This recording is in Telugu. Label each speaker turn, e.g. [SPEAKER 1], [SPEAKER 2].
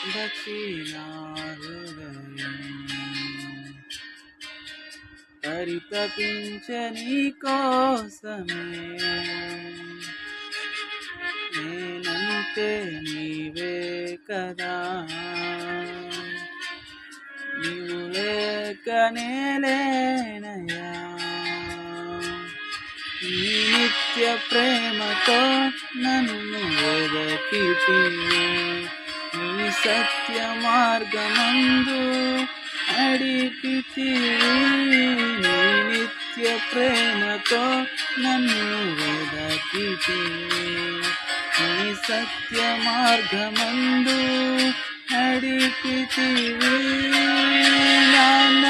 [SPEAKER 1] దక్షిణాహృదయం పరితపించే నీ కోసమే నేనంటే నీవే కదా నీవు లేక నేనేనయ్యా నీ నిత్య ప్రేమతో నన్ను వెదకితివే నీ సత్య మార్గమందు నడిపితివి నీ నిత్య ప్రేమతో నన్ను వెదకితివి నీ సత్య మార్గమందు నడిపితివి నాన్న